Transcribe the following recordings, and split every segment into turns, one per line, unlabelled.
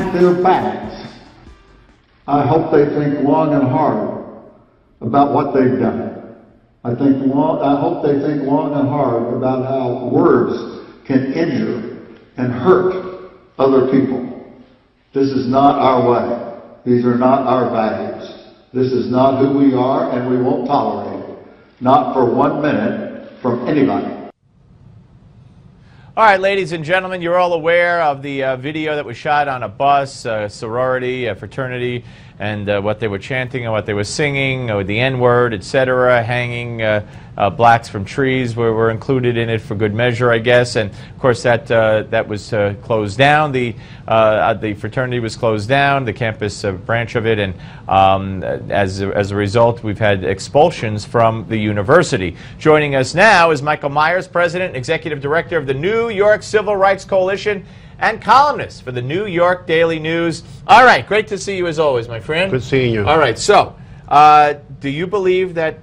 attack their facts, I hope they think long and hard about what they've done. I hope they think long and hard about how words can injure and hurt other people. This is not our way. These are not our values. This is not who we are, and we won't tolerate it. Not for 1 minute from anybody.
All right, ladies and gentlemen, you're all aware of the video that was shot on a bus, a sorority, a fraternity, and what they were chanting and what they were singing, or the N-word, etc., hanging blacks from trees were included in it for good measure, I guess. And of course, that was closed down. The fraternity was closed down, the campus branch of it, and as a result, we've had expulsions from the university. Joining us now is Michael Meyers, President and Executive Director of the New York Civil Rights Coalition and columnist for the New York Daily News. All right, great to see you as always, my friend.
Good seeing you.
All right, so do you believe that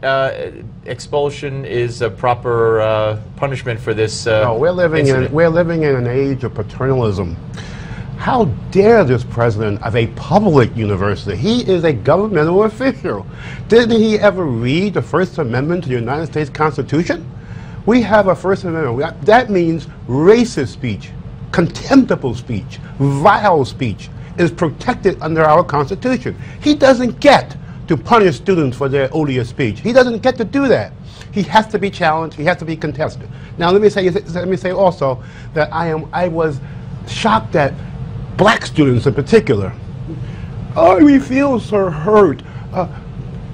expulsion is a proper punishment for this
No, we're living in an age of paternalism. How dare this president of a public university? He is a governmental official. Didn't he ever read the First Amendment to the United States Constitution? We have a First Amendment. That means racist speech, contemptible speech, vile speech is protected under our Constitution. He doesn't get to punish students for their odious speech. He doesn't get to do that. He has to be challenged. He has to be contested. Now, let me say also that I was shocked that black students in particular. Oh, we feel so hurt.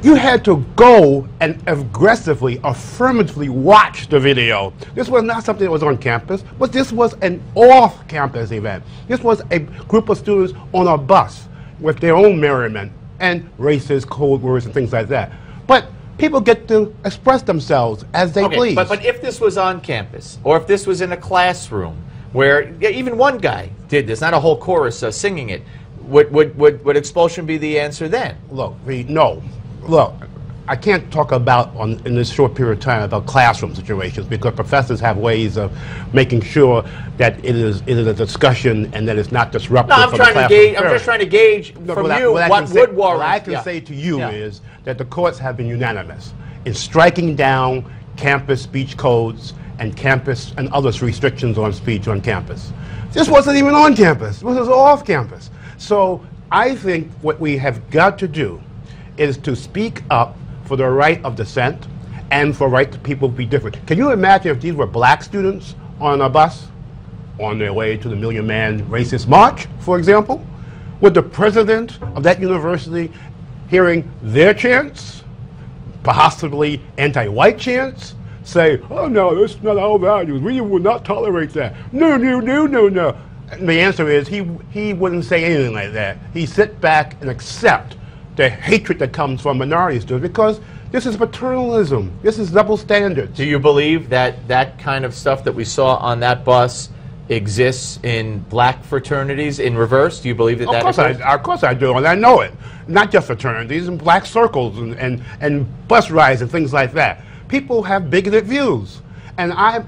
You had to go and aggressively, affirmatively watch the video. This was not something that was on campus, but this was an off-campus event. This was a group of students on a bus with their own merriment and racist code words and things like that. But people get to express themselves as they please.
But if this was on campus, or if this was in a classroom, where even one guy did this, not a whole chorus singing it, would expulsion be the answer then?
Look, no. Look, I can't talk about in this short period of time about classroom situations because professors have ways of making sure that it is a discussion and that it's not disruptive.
No, I'm just trying to gauge from you what would warrant.
What I can say to you is that the courts have been unanimous in striking down campus speech codes and campus and other restrictions on speech on campus. This wasn't even on campus. This was off campus. So I think what we have got to do is to speak up for the right of dissent and for right to people be different. Can you imagine if these were black students on a bus on their way to the Million Man Racist March, for example? Would the president of that university, hearing their chants, possibly anti-white chants, say, oh no, that's not our values, we will not tolerate that. No, no, no, no, no. And the answer is he wouldn't say anything like that. He'd sit back and accept the hatred that comes from minority students because this is paternalism. This is double standards.
Do you believe that that kind of stuff that we saw on that bus exists in black fraternities in reverse? Do you believe that
Of course I do, and I know it. Not just fraternities, in black circles and bus rides and things like that. People have bigoted views. And I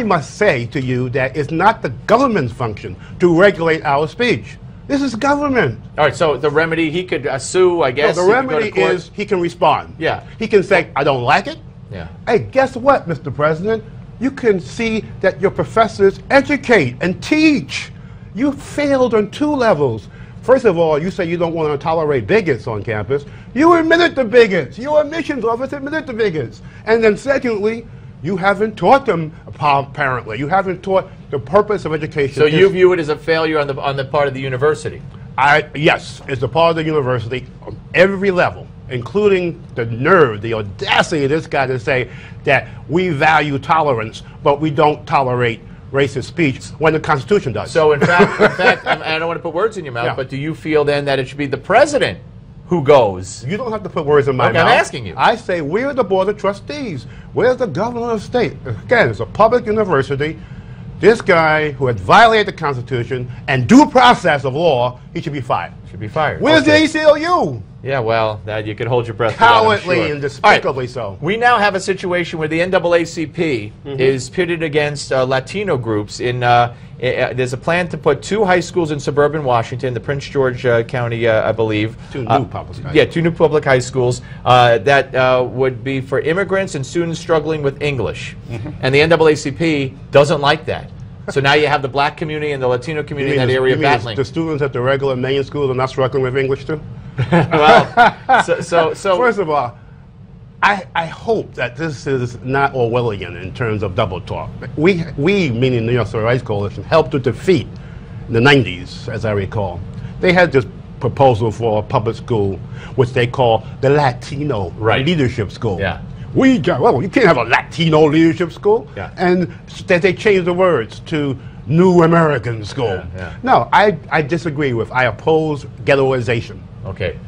must say to you that it's not the government's function to regulate our speech. This is government.
All right, so the remedy, he could sue, I guess.
No, the remedy is he can respond.
Yeah.
He can say, I don't like it.
Yeah.
Hey, guess what, Mr. President? You can see that your professors educate and teach. You failed on 2 levels. First of all, you say you don't want to tolerate bigots on campus. You admitted to bigots. Your admissions office admitted to bigots. And then secondly, you haven't taught them, apparently. You haven't taught the purpose of education.
So you view it as a failure on the part of the university?
Yes, it's a part of the university on every level, including the nerve, the audacity of this guy to say that we value tolerance, but we don't tolerate racist speech when the Constitution does.
So in fact, I don't want to put words in your mouth, but do you feel then that it should be the president who goes?
You don't have to put words in my mouth.
I'm asking you.
I say we're the board of trustees. We're the governor of the state. Again, it's a public university. This guy who had violated the Constitution and due process of law, he should be fired.
Should be fired.
Where's
Okay.
the ACLU?
Yeah, well, that you could hold your breath. for that, I'm
Cowardly
sure.
and
All
despicably
right.
so.
We now have a situation where the NAACP is pitted against Latino groups. There's a plan to put 2 high schools in suburban Washington, the Prince George County, I believe.
2 new public schools.
Yeah, 2 new public high schools that would be for immigrants and students struggling with English. And the NAACP doesn't like that. So now you have the black community and the Latino community in that area battling.
The students at the regular main schools are not struggling with English too?
Well, so
First of all, I hope that this is not Orwellian in terms of double talk. We meaning the New York Civil Rights Coalition, helped to defeat in the 90s, as I recall. They had this proposal for a public school, which they call the Latino Leadership School.
Yeah.
You can't have a Latino leadership school.
Yeah.
And that they changed the words to New American School.
Yeah, yeah.
No, I disagree with, I oppose ghettoization.
Okay.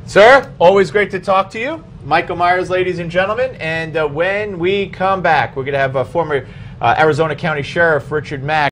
Sir, always great to talk to you. Michael Meyers, ladies and gentlemen. And when we come back, we're going to have former Arizona County Sheriff Richard Mack.